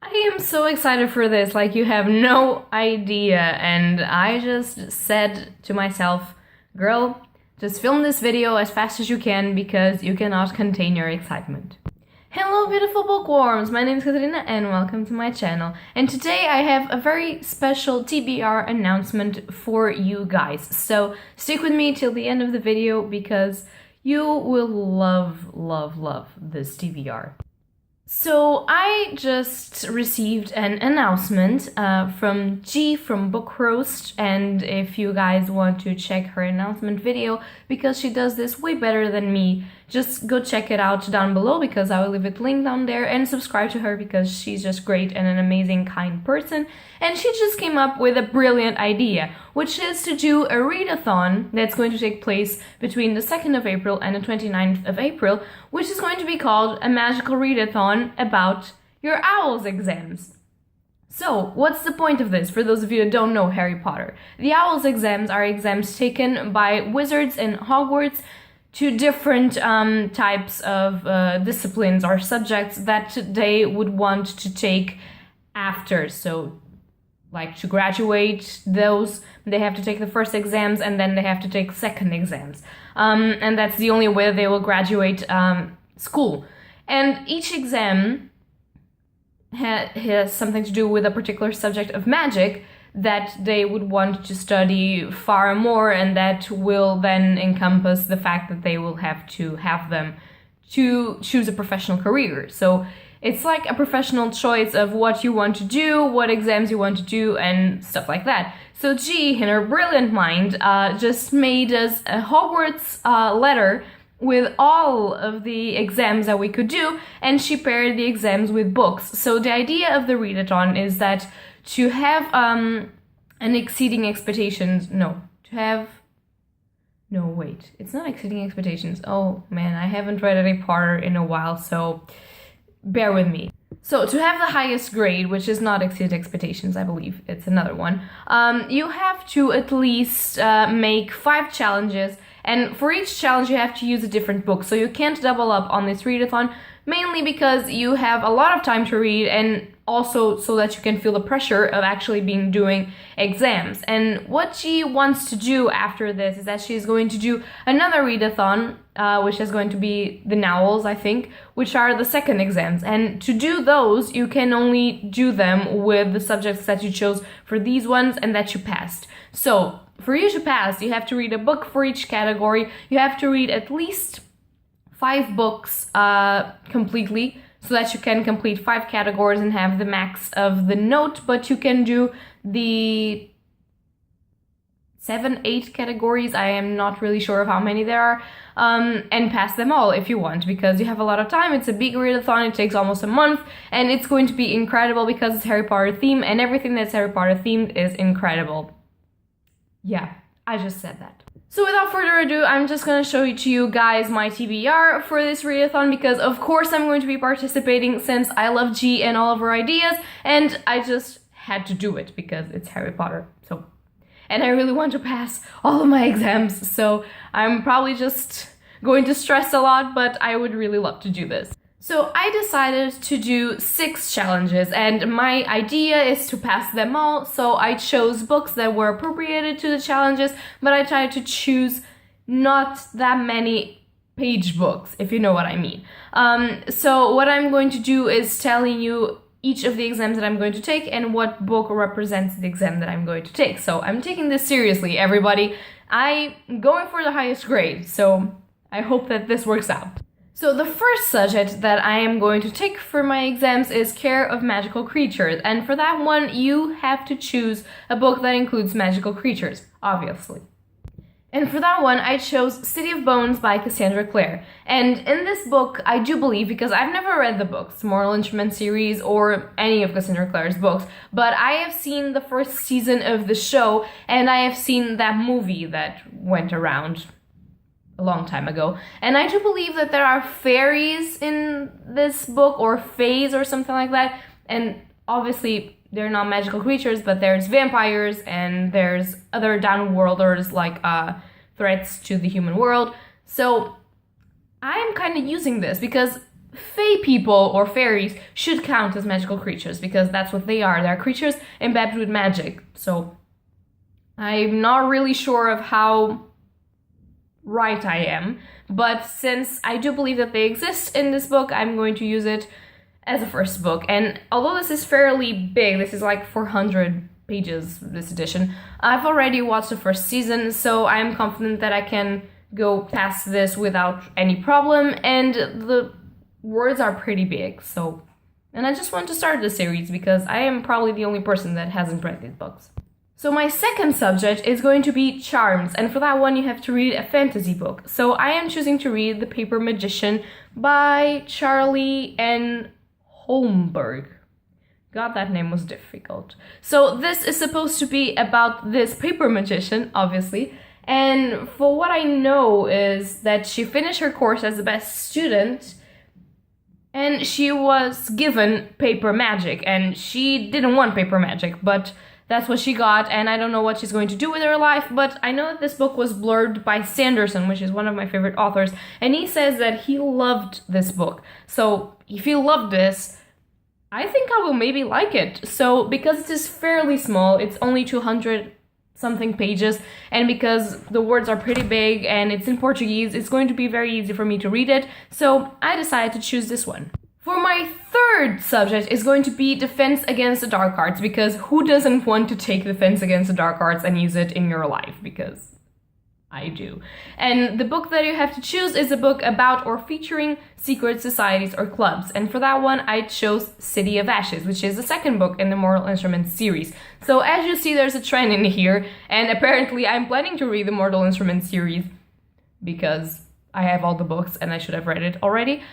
I am so excited for this, like you have no idea. And I just said to myself, girl, just film this video as fast as you can because you cannot contain your excitement. Hello beautiful bookworms, my name is Katarina and welcome to my channel. And today I have a very special TBR announcement for you guys. So stick with me till the end of the video because you will love this TBR. So I just received an announcement from G from Book Roast, and if you guys want to check her announcement video, because she does this way better than me, just go check it out down below because I will leave it linked down there, and subscribe to her because she's just great and an amazing, kind person. And she just came up with a brilliant idea, which is to do a readathon that's going to take place between the 2nd of April and the 29th of April, which is going to be called a magical readathon about your OWLS exams. So, what's the point of this, for those of you who don't know Harry Potter? The OWLS exams are exams taken by wizards in Hogwarts to different types of disciplines or subjects that they would want to take after. So, like to graduate those, they have to take the first exams and then they have to take second exams. And that's the only way they will graduate school. And each exam has something to do with a particular subject of magic that they would want to study far more, and that will then encompass the fact that they will have them to choose a professional career. So it's like a professional choice of what you want to do, what exams you want to do, and stuff like that. So G, in her brilliant mind, just made us a Hogwarts letter with all of the exams that we could do, and she paired the exams with books. So the idea of the readathon is that to have an exceeding expectations, it's not exceeding expectations. Oh man, I haven't read Harry Potter in a while, so bear with me. So to have the highest grade, which is not exceed expectations, I believe it's another one, you have to at least make 5 challenges, and for each challenge you have to use a different book. So you can't double up on this readathon, mainly because you have a lot of time to read, and also so that you can feel the pressure of actually doing exams. And what she wants to do after this is that she's going to do another readathon, which is going to be the NOWLS, I think, which are the second exams. And to do those, you can only do them with the subjects that you chose for these ones and that you passed. So for you to pass, you have to read a book for each category. You have to read at least 5 books completely, so that you can complete 5 categories and have the max of the note, but you can do the 7, 8 categories, I am not really sure of how many there are, and pass them all if you want, because you have a lot of time. It's a big readathon, it takes almost a month, and it's going to be incredible because it's Harry Potter themed, and everything that's Harry Potter themed is incredible. Yeah, I just said that. So without further ado, I'm just gonna show to you guys my TBR for this readathon, because of course I'm going to be participating since I love G and all of her ideas, and I just had to do it because it's Harry Potter. So, and I really want to pass all of my exams, so I'm probably just going to stress a lot, but I would really love to do this. So I decided to do 6 challenges, and my idea is to pass them all. So I chose books that were appropriated to the challenges, but I tried to choose not that many page books, if you know what I mean. So what I'm going to do is telling you each of the exams that I'm going to take and what book represents the exam that I'm going to take. So I'm taking this seriously, everybody. I'm going for the highest grade, so I hope that this works out. So the first subject that I am going to take for my exams is Care of Magical Creatures, and for that one you have to choose a book that includes magical creatures, obviously. And for that one I chose City of Bones by Cassandra Clare. And in this book, I do believe, because I've never read the books, Mortal Instrument series or any of Cassandra Clare's books, but I have seen the first season of the show, and I have seen that movie that went around a long time ago, and I do believe that there are fairies in this book, or fays or something like that, and obviously they're not magical creatures, but there's vampires and there's other downworlders like threats to the human world. So I'm kind of using this because fae people or fairies should count as magical creatures because that's what they are. They're creatures embedded with magic. So I'm not really sure of how right I am, but since I do believe that they exist in this book, I'm going to use it as a first book. And although this is fairly big, this is like 400 pages, this edition, I've already watched the first season, so I'm confident that I can go past this without any problem, and the words are pretty big, so... And I just want to start the series because I am probably the only person that hasn't read these books. So my second subject is going to be charms, and for that one you have to read a fantasy book. So I am choosing to read The Paper Magician by Charlie N. Holmberg. God, that name was difficult. So this is supposed to be about this paper magician, obviously, and for what I know is that she finished her course as the best student, and she was given paper magic, and she didn't want paper magic, but that's what she got, and I don't know what she's going to do with her life, but I know that this book was blurred by Sanderson, which is one of my favorite authors, and he says that he loved this book. So if you love this, I think I will maybe like it. So because it is fairly small, it's only 200 something pages, and because the words are pretty big and it's in Portuguese, it's going to be very easy for me to read it, so I decided to choose this one. For my third subject is going to be Defense Against the Dark Arts, because who doesn't want to take Defense Against the Dark Arts and use it in your life? Because I do. And the book that you have to choose is a book about or featuring secret societies or clubs. And for that one, I chose City of Ashes, which is the second book in the Mortal Instruments series. So as you see, there's a trend in here, and apparently I'm planning to read the Mortal Instruments series because I have all the books and I should have read it already.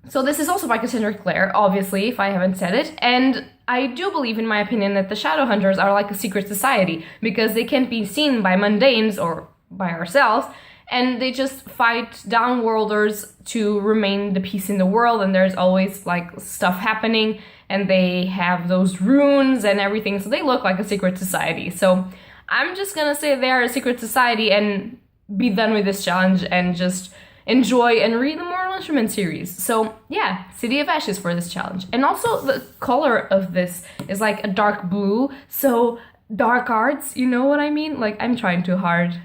So this is also by Cassandra Clare, obviously, if I haven't said it, and I do believe, in my opinion, that the Shadowhunters are like a secret society, because they can't be seen by mundanes or by ourselves, and they just fight downworlders to remain the peace in the world, and there's always, like, stuff happening, and they have those runes and everything, so they look like a secret society. So I'm just gonna say they're a secret society and be done with this challenge and just enjoy and read the Mortal Instruments series. So yeah, City of Ashes for this challenge. And also the color of this is like a dark blue, so dark arts, you know what I mean? Like, I'm trying too hard,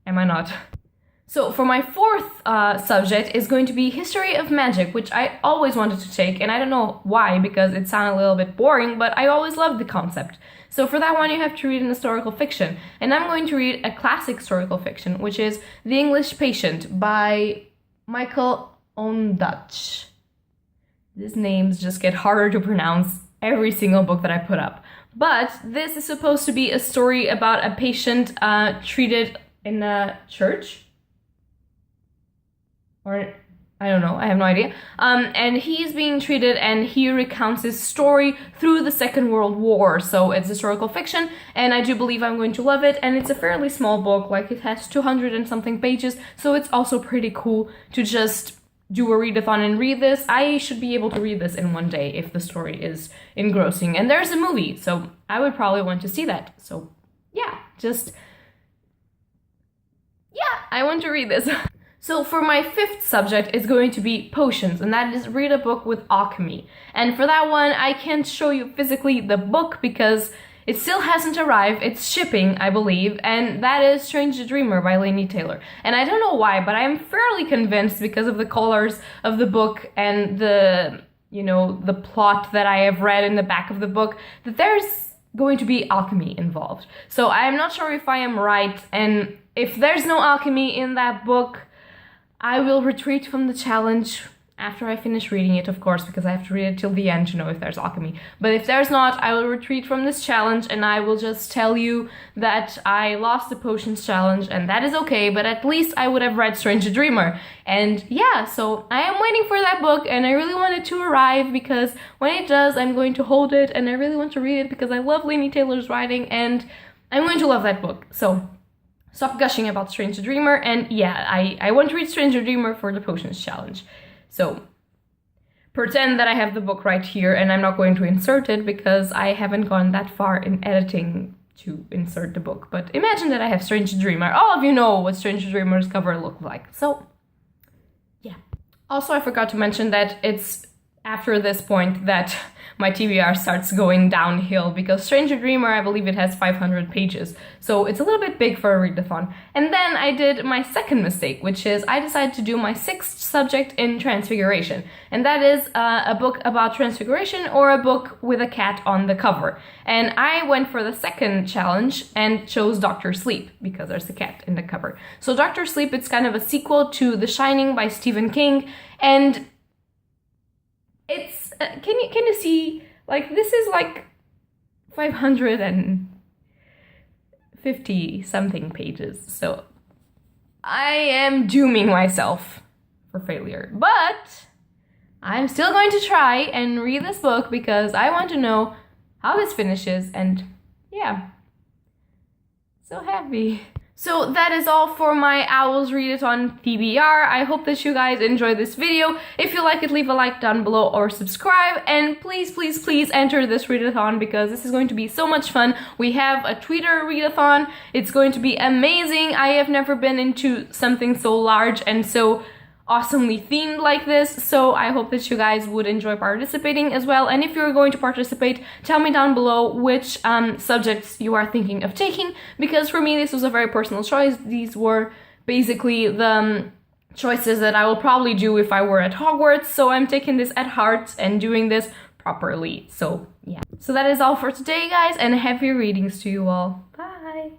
am I not? So for my fourth subject is going to be History of Magic, which I always wanted to take, and I don't know why, because it sounded a little bit boring, but I always loved the concept. So for that one, you have to read an historical fiction, and I'm going to read a classic historical fiction, which is The English Patient by Michael Ondaatje. These names just get harder to pronounce every single book that I put up. But this is supposed to be a story about a patient treated in a church? Or, I don't know, I have no idea. And he's being treated, and he recounts his story through the Second World War. So it's historical fiction, and I do believe I'm going to love it. And it's a fairly small book, like it has 200 and something pages. So it's also pretty cool to just do a readathon and read this. I should be able to read this in one day if the story is engrossing. And there's a movie, so I would probably want to see that. So yeah, I want to read this. So for my fifth subject is going to be potions, and that is read a book with alchemy. And for that one, I can't show you physically the book because it still hasn't arrived. It's shipping, I believe, and that is Strange the Dreamer by Laini Taylor. And I don't know why, but I am fairly convinced because of the colors of the book and the, you know, the plot that I have read in the back of the book, that there's going to be alchemy involved. So I'm not sure if I am right, and if there's no alchemy in that book, I will retreat from the challenge after I finish reading it, of course, because I have to read it till the end to know if there's alchemy. But if there's not, I will retreat from this challenge, and I will just tell you that I lost the potions challenge, and that is okay, but at least I would have read Strange the Dreamer. And yeah, so I am waiting for that book, and I really want it to arrive, because when it does, I'm going to hold it, and I really want to read it, because I love Laini Taylor's writing, and I'm going to love that book. So stop gushing about Strange the Dreamer, and yeah, I want to read Strange the Dreamer for the potions challenge. So pretend that I have the book right here, and I'm not going to insert it because I haven't gone that far in editing to insert the book. But imagine that I have Strange the Dreamer. All of you know what Strange the Dreamer's cover looks like. So yeah. Also, I forgot to mention that it's after this point that my TBR starts going downhill, because Stranger Dreamer, I believe it has 500 pages, so it's a little bit big for a readathon. And then I did my second mistake, which is I decided to do my sixth subject in Transfiguration, and that is a book about Transfiguration or a book with a cat on the cover. And I went for the second challenge and chose Dr. Sleep, because there's a cat in the cover. So Dr. Sleep, it's kind of a sequel to The Shining by Stephen King, and it's can you see, like, this is like 550 something pages, so I am dooming myself for failure. But I'm still going to try and read this book because I want to know how this finishes, and yeah, so happy. So that is all for my Owls Readathon TBR. I hope that you guys enjoyed this video. If you like it, leave a like down below or subscribe. And please, please, please enter this readathon, because this is going to be so much fun. We have a Twitter readathon. It's going to be amazing. I have never been into something so large and so awesomely themed like this, so I hope that you guys would enjoy participating as well. And if you're going to participate, tell me down below which subjects you are thinking of taking, because for me this was a very personal choice. These were basically the choices that I will probably do if I were at Hogwarts, so I'm taking this at heart and doing this properly. So yeah, so that is all for today, guys, and happy readings to you all. Bye!